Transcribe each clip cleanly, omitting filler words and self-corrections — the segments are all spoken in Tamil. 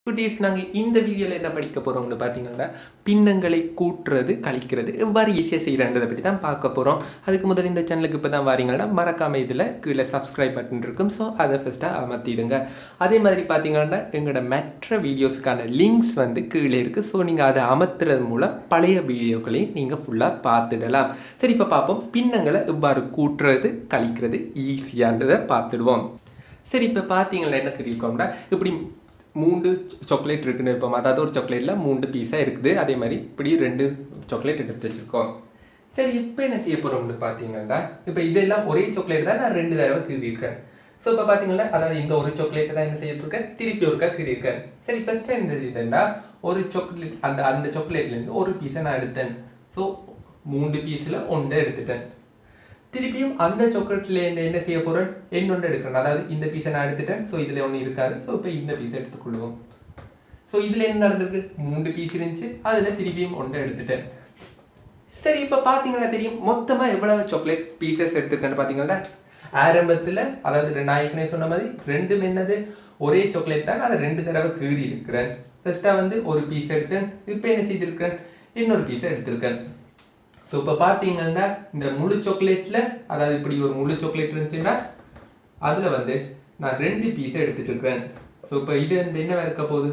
குட்டீஸ் நாங்கள் இந்த வீடியோவில் என்ன படிக்க போகிறோம்னு பார்த்தீங்கன்னா பின்னங்களை கூட்டுறது கழிக்கிறது எவ்வாறு ஈஸியாக செய்கிறன்றதை பற்றி தான் பார்க்க போகிறோம். அதுக்கு முதல் இந்த சேனலுக்கு இப்போ தான் வாரீங்கன்னா மறக்காமல் இதில் கீழே சப்ஸ்கிரைப் பட்டன் இருக்கும். ஸோ அதை ஃபஸ்ட்டாக அமர்த்திடுங்க. அதே மாதிரி பார்த்தீங்கன்னா எங்களோட மற்ற வீடியோஸுக்கான லிங்க்ஸ் வந்து கீழே இருக்குது. ஸோ நீங்கள் அதை அமர்த்துறது மூலம் பழைய வீடியோக்களையும் நீங்கள் ஃபுல்லாக பார்த்துடலாம். சரி, இப்போ பார்ப்போம் பின்னங்களை எவ்வாறு கூட்டுறது கழிக்கிறது ஈஸியான்றதை பார்த்துடுவோம். சரி, இப்போ பார்த்தீங்கன்னா என்ன இருக்கோம்னா இப்படி 3 சாக்லேட் இருக்குன்னு வைப்போம். அதாவது ஒரு சாக்லேட்டில் 3 பீஸாக இருக்குது. அதே மாதிரி இப்படி 2 சாக்லேட் எடுத்து வச்சுருக்கோம். சரி, இப்போ என்ன செய்ய போகிறோம்னு பார்த்தீங்கன்னா இப்போ இதெல்லாம் ஒரே சாக்லேட் தான் நான் 2 தடவை கீறியிருக்கேன். ஸோ இப்போ பார்த்தீங்கன்னா அதாவது இந்த ஒரு சாக்லேட்டை தான் என்ன செய்யறதுக்கேன் திருப்பி ஒருக்கா கீறியிருக்கேன். சரி, ஃபஸ்ட்டு என்ன செய்தேன்னா ஒரு சாக்லேட் அந்த சாக்லேட்லேருந்து ஒரு பீஸை நான் எடுத்தேன். ஸோ 3 பீஸில் 1 எடுத்துட்டேன். திருப்பியும் அந்த சாக்லேட்ல என்ன செய்ய போறேன் இன்னொன்று எடுக்கிறேன். அதாவது இந்த பீஸை நான் எடுத்துட்டேன். ஸோ இதில் ஒன்று இருக்காது. ஸோ இப்போ இந்த பீஸை எடுத்துக்கொள்வோம். ஸோ இதில் என்ன நடந்திருக்கு 3 பீஸ் இருந்துச்சு. அதில் திருப்பியும் 1 எடுத்துட்டேன். சரி, இப்போ பார்த்தீங்கன்னா தெரியும் மொத்தமாக எவ்வளவு சாக்லேட் பீசஸ் எடுத்துருக்கேன்னு பார்த்தீங்கன்னா ஆரம்பத்தில் அதாவது நான் ஏற்கனவே சொன்ன மாதிரி 2 என்னது ஒரே சாக்லேட் தான். அதை 2 தடவை கீறி இருக்கிறேன். ஃபர்ஸ்ட்டாக வந்து ஒரு பீஸ் எடுத்தேன். இப்போ என்ன செய்திருக்கிறேன் இன்னொரு பீஸை எடுத்திருக்கேன். ஸோ இப்போ பார்த்தீங்கன்னா இந்த முழு சாக்லேட்டில் அதாவது இப்படி ஒரு முழு சாக்லேட் இருந்துச்சுன்னா அதில் வந்து நான் 2 பீஸை எடுத்துகிட்டு இருக்கிறேன். ஸோ இப்போ இது என்ன இருக்க போகுது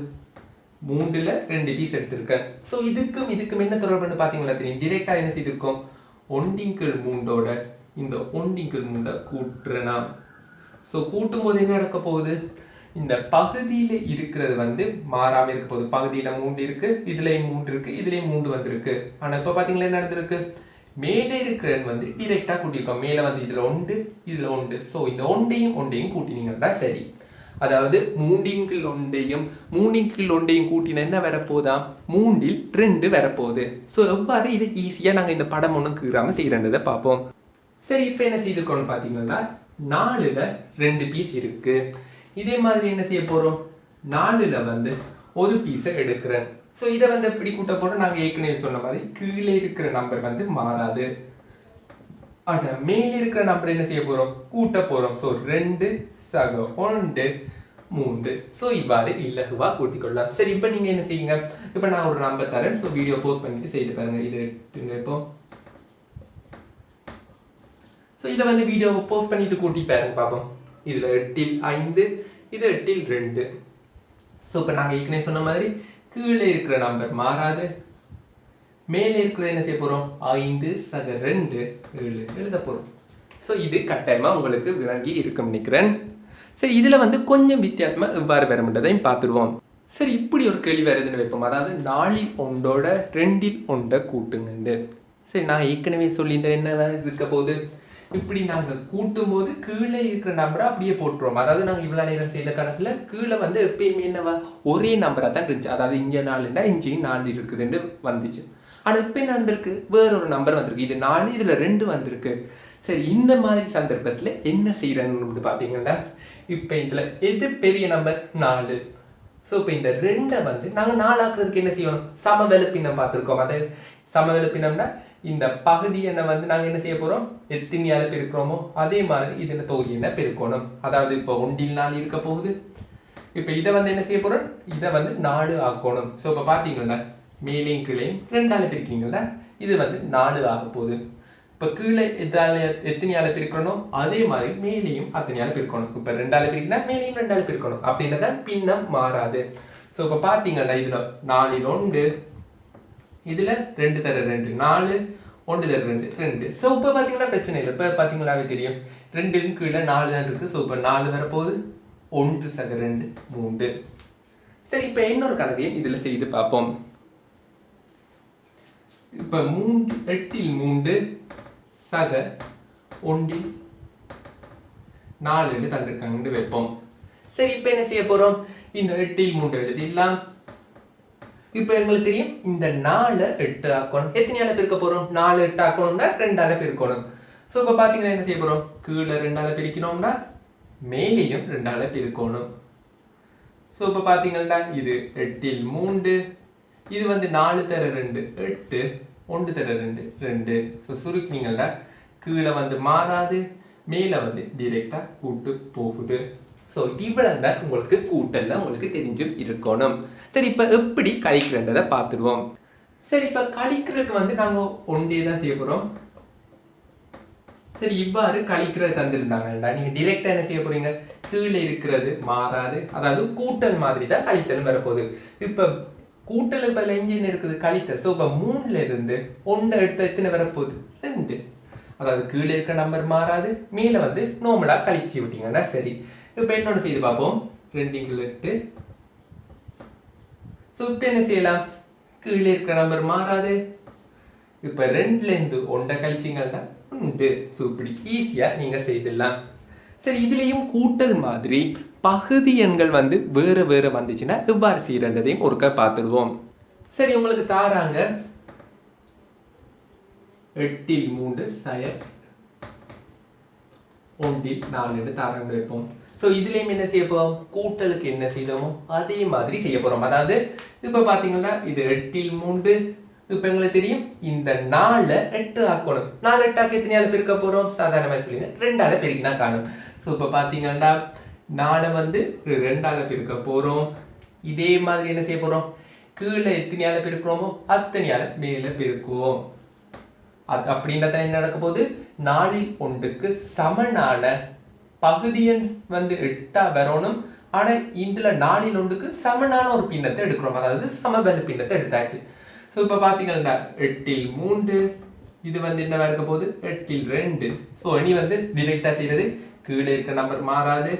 3ல் 2 பீஸ் எடுத்திருக்கேன். ஸோ இதுக்கும் என்ன தொடர்புன்னு பார்த்தீங்களா தெரியும். டிரெக்டாக என்ன செய்திருக்கோம் 1/3 இந்த 1/3 கூட்டுறனா. ஸோ கூட்டும் போது என்ன நடக்க போகுது இந்த பகுதியில் இருக்கிறது வந்து மாறாமல் இருக்க போகுது. பகுதியில் 3 இருக்கு, இதுலேயும் 3 இருக்கு, இதுலேயும் 3 வந்திருக்கு. ஆனால் இப்போ பார்த்தீங்களா என்ன நடந்திருக்கு மேலே இருக்கிறது வந்து டிரெக்டாக கூட்டியிருக்கோம். மேலே வந்து இதில் 1 இதில் 1. ஸோ இந்த 1ஐயும் கூட்டினீங்கன்னா சரி. அதாவது 3/1 கூட்டினா என்ன வரப்போதா 3ல் 2 வரப்போகுது. ஸோ எவ்வாறு இதை ஈஸியாக நாங்கள் இந்த படம் ஒன்றும் கீறாமல் செய்கிறன்றதை பார்ப்போம். சரி, இப்போ என்ன செய்திருக்கோம்னு பார்த்தீங்கன்னா 4ல் 2 பீஸ் இருக்கு. இதே மாதிரி என்ன செய்ய போறோம் 4ல் வந்து ஒரு பீஸை எடுக்கிறேன். ஸோ இதை வந்து எப்படி கூட்ட போறோம் நாங்கள் ஏற்கனவே சொன்ன மாதிரி கீழே இருக்கிற நம்பர் வந்து மாறாது. ஆனால் மேலே இருக்கிற நம்பர் என்ன செய்ய போறோம் கூட்ட போறோம். ஸோ 2 சக 1 3. ஸோ இவ்வாறு இலகுவா கூட்டிக்கொள்ளலாம். சரி, இப்போ நீங்க என்ன செய்யுங்க இப்போ நான் ஒரு நம்பர் தரேன். ஸோ வீடியோ போஸ்ட் பண்ணிட்டு செய்து பாருங்க. இது 8 வைப்போம். ஸோ இதை வந்து வீடியோ போஸ்ட் பண்ணிட்டு கூட்டி பாருங்க பார்ப்போம். இதில் 8ல் 5 இது 8ல் 2. ஸோ இப்போ நாங்கள் ஏற்கனவே சொன்ன மாதிரி கீழே இருக்கிற நம்பர் மாறாது. மேலே இருக்கிறது என்ன செய்ய போகிறோம் 5 சக 2 7 எழுத போகிறோம். ஸோ இது கட்டாயமாக உங்களுக்கு விளங்கி இருக்குன்னு நினைக்கிறேன். சரி, இதில் வந்து கொஞ்சம் வித்தியாசமாக எவ்வாறு பெறமுன்றதையும் பார்த்துடுவோம். சரி, இப்படி ஒரு கேள்வி வருதுன்னு வைப்போம். அதாவது 4ல் 1 2ல் 1 கூட்டுங்கண்டு. சரி, நான் ஏற்கனவே சொல்லியிருந்தேன் என்ன இருக்க போகுது இப்படி நாங்கள் கூட்டும் போது கீழே இருக்கிற நம்பரை அப்படியே போட்டுருவோம். அதாவது நாங்கள் இவ்வளோ நேரம் செய்த கணக்கில் கீழே வந்து எப்பயுமே என்னவா ஒரே நம்பராக தான் இருந்துச்சு. அதாவது இங்கே 4ன்னா இங்கேயும் 4 இருக்குதுன்னு வந்துச்சு. ஆனால் இப்போ என்ன நடந்திருக்கு வேறொரு நம்பர் வந்திருக்கு. இது 4 இதில் 2 வந்திருக்கு. சரி, இந்த மாதிரி சந்தர்ப்பத்தில் என்ன செய்யறன்னு பார்த்தீங்கன்னா இப்போ இதில் எது பெரிய நம்பர் 4. ஸோ இப்போ இந்த 2 வந்து நாங்கள் 4 ஆக்குறதுக்கு என்ன செய்யணும் சமவெளி பின்னம் பார்த்துருக்கோம். அது சமவெளி பின்னம்னா இந்த பகுதி என்ன வந்து நாங்கள் என்ன செய்ய போகிறோம் எத்தனையால பெருக்கிறோமோ அதே மாதிரி இதில் தொகுதி என்ன பெருக்கணும். அதாவது இப்போ 1ல் 4 இருக்க போகுது. இப்போ இதை வந்து என்ன செய்ய போகிறோம் இதை வந்து 4 ஆக்கணும். ஸோ இப்போ பார்த்தீங்கன்னா மேலேயும் கீழையும் 2ஆல் பிரிக்கிறீங்களா இது வந்து 4 ஆக போகுது. இப்போ கீழே எத்தனையால பிரிக்கணும் அதே மாதிரி மேலேயும் அத்தனையால பிரிக்கணும். இப்போ 2ஆல் பிரிக்கினா மேலேயும் 2ஆல் பிரிக்கணும். அப்படின்றத பின்னம் மாறாது. ஸோ இப்போ பார்த்தீங்கன்னா இதில் 4ல் 1 இதில் 2 தர 2 4 1 தர 2 2. ஸோ இப்போ பார்த்தீங்கன்னா பிரச்சனை இல்லை. இப்போ பார்த்தீங்களாவே தெரியும் 2க்கு கீழே 4 தான் இருக்குது. ஸோ இப்போ 4 வரப்போகுது 1 சக 2 3. சரி, இப்போ இன்னொரு கணக்கையும் இதில் செய்து பார்ப்போம். இப்போ 8ல் 3 சக 1ல் 4 தந்திருக்காங்கன்னு வைப்போம். சரி, இப்போ என்ன செய்ய போகிறோம் இந்த 8ல் 3 எழுதிடலாம். இப்போ எங்களுக்கு தெரியும் இந்த 4 8 ஆக்கணும். எத்தனையால பெருக்க போறோம் 4 8 ஆக்கணும்னா 2ஆல பெருக்கணும். ஸோ இப்போ பார்த்தீங்கன்னா என்ன செய்ய போறோம் கீழே 2ஆல பெருக்கணும்னா மேலேயும் 2ஆல பெருக்கணும். ஸோ இப்போ பார்த்தீங்கன்னா இது 8ல் 3 இது வந்து 4 தர 2 8 1 தர 2 2. ஸோ சுருக்கினீங்கன்னா கீழே வந்து மாறாது மேலே வந்து டிரெக்டாக கூட்டு போகுது. ஸோ இவ்வளவு தான் உங்களுக்கு கூட்டல்ல உங்களுக்கு தெரிஞ்சும் இருக்கணும். சரி, இப்போ எப்படி கழிக்கிறன்றதை பார்த்துடுவோம். சரி, இப்போ கழிக்கிறதுக்கு வந்து நாங்கள் ஒன்றே தான் செய்ய போகிறோம். சரி, இவ்வாறு கழிக்கிறது தந்திருந்தாங்கடா. நீங்கள் டிரெக்டாக என்ன செய்ய போறீங்க, கீழே இருக்கிறது மாறாது, அதாவது கூட்டல் மாதிரி தான் கழித்தலும் வரப்போகுது. இப்போ கூட்டல் இப்போ எஞ்சின் இருக்குது கழித்தல். ஸோ இப்போ 3ல இருந்து 1 எடுத்த எத்தனை வரப்போகுது, 2. அதாவது கீழே இருக்க நம்பர் மாறாது, மேலே வந்து நார்மலாக கழிச்சு விட்டீங்கன்னா சரி. இப்போ என்னோட செய்து பார்ப்போம். 2 × 8. ஸோ இப்போ என்ன செய்யலாம், கீழே இருக்கிற நம்பர் மாறாது. இப்போ 2ல இருந்து 1 கழிச்சிங்கன்னா 1. ஸோ இப்படி ஈஸியாக நீங்கள் செய்திடலாம். சரி, இதுலேயும் கூட்டல் மாதிரி பகுதி எண்கள் வந்து வேறு வேறு வந்துச்சுன்னா எவ்வாறு செய்யறதையும் ஒருக்க பார்த்துடுவோம். சரி, உங்களுக்கு தாராங்க 8ல் 3 = 1ல் 4 தாராங்க வைப்போம். ஸோ இதுலேயும் என்ன செய்ய போகிறோம், கூட்டலுக்கு என்ன செய்தோமோ அதே மாதிரி செய்ய போகிறோம். அதாவது இப்போ பார்த்தீங்கன்னா இது 8ல் 3. இப்போ எங்களுக்கு தெரியும் இந்த 4 8 ஆக்கணும். 4 8 ஆக்க எத்தனையால பெருக்க போகிறோம், சாதாரணமாக சொல்லுங்க 2ஆல பெருக்கினா காணும். ஸோ இப்போ பார்த்தீங்கன்னா 4 வந்து 2ஆல பெருக்க போகிறோம். இதே மாதிரி என்ன செய்ய போகிறோம், கீழே எத்தனையால பெருக்கிறோமோ அத்தனையால மேலே பெருக்குவோம். அப்படின்னா தான் என்ன நடக்க போகுது, 4ல் 1க்கு சமனான பகுதியன் வந்து 8ஆ வரணும். ஆனால் இதில் 4ல் 1க்கு சமனான ஒரு பின்னத்தை எடுக்கிறோம், அதாவது சமபல பின்னத்தை எடுத்தாச்சு. ஸோ இப்போ பார்த்தீங்கன்னா 8ல் 3 இது வந்து என்ன இருக்க போகுது, 8ல் 2. ஸோ இனி வந்து டிரெக்டாக செய்கிறது, கீழே இருக்க நம்பர் மாறாது,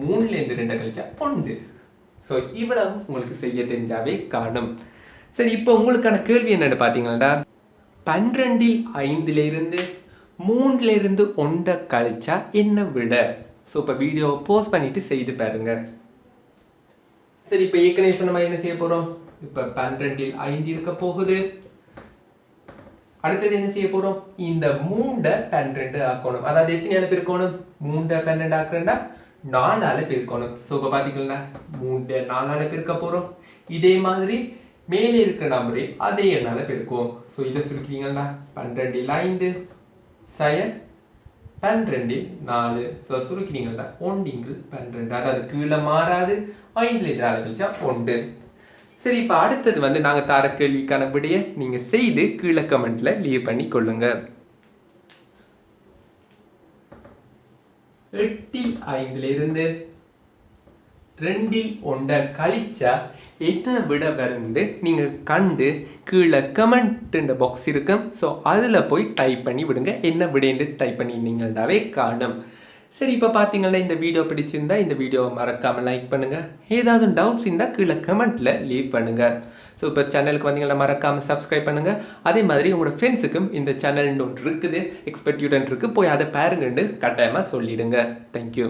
3ல இருந்து 2 கழிச்சா 1. ஸோ இவ்வளவு உங்களுக்கு செய்ய தெரிஞ்சாவே காணும். சரி, இப்போ உங்களுக்கான கேள்வி என்னன்னு பார்த்தீங்கன்னா, 12ல் 5ல இருந்து 3ல இருந்து 1 கழிச்சா என்ன விட. ஸோ இப்போ வீடியோவை போஸ்ட் பண்ணிட்டு செய்து பாருங்க. சரி, இப்போ ஏற்கனவே சொன்ன மாதிரி என்ன செய்ய போகிறோம், இப்போ 12ல் 5 இருக்க போகுது. அடுத்தது என்ன செய்ய போகிறோம், இந்த 3 12 ஆக்கணும். அதாவது எத்தனையால பெருக்கணும், 3 12 ஆக்குறேன்னா 4ஆல பெருக்கணும். ஸோ இப்போ பார்த்தீங்கன்னா 3 4ஆல பெருக்க போகிறோம். இதே மாதிரி மேலே இருக்கிற நம்பரே அதே எண்ணால பெருக்குவோம். ஸோ இதை சுருக்கிங்கன்னா 12ல் 5 = 12ல் 4. ஸோ சுருக்கினீங்கன்னா 1 × 12. அதாவது கீழே மாறாது, 5ல் 4 கழிச்சா 1. சரி, இப்போ அடுத்தது வந்து நாங்கள் தர கேள்விக்கான விடையை நீங்கள் செய்து கீழே கமெண்ட்ல லீவ் பண்ணி கொள்ளுங்க. 8ல் 5ல இருந்து 2ல் 1 கழிச்சா என்ன விட வரும்னு நீங்கள் கண்டு கீழே கமெண்ட் பாக்ஸ் இருக்கும். ஸோ அதில் போய் டைப் பண்ணி விடுங்க, என்ன விடைன்னு டைப் பண்ணினீங்கன்னாவே காணும். சரி, இப்போ பார்த்தீங்கன்னா இந்த வீடியோ பிடிச்சிருந்தா இந்த வீடியோவை மறக்காமல் லைக் பண்ணுங்கள். ஏதாவது டவுட்ஸ் இருந்தால் கீழே கமெண்ட்டில் லீவ் பண்ணுங்கள். ஸோ இப்போ சேனலுக்கு வந்தீங்கன்னா மறக்காமல் சப்ஸ்கிரைப் பண்ணுங்கள். அதே மாதிரி உங்களோட ஃப்ரெண்ட்ஸுக்கும் இந்த சேனல்னு ஒன்று இருக்குது, எக்ஸ்பர்ட் யூடன்ட் இருக்குது, போய் அதை பாருங்கன்னு கட்டாயமாக சொல்லிவிடுங்க. தேங்க்யூ.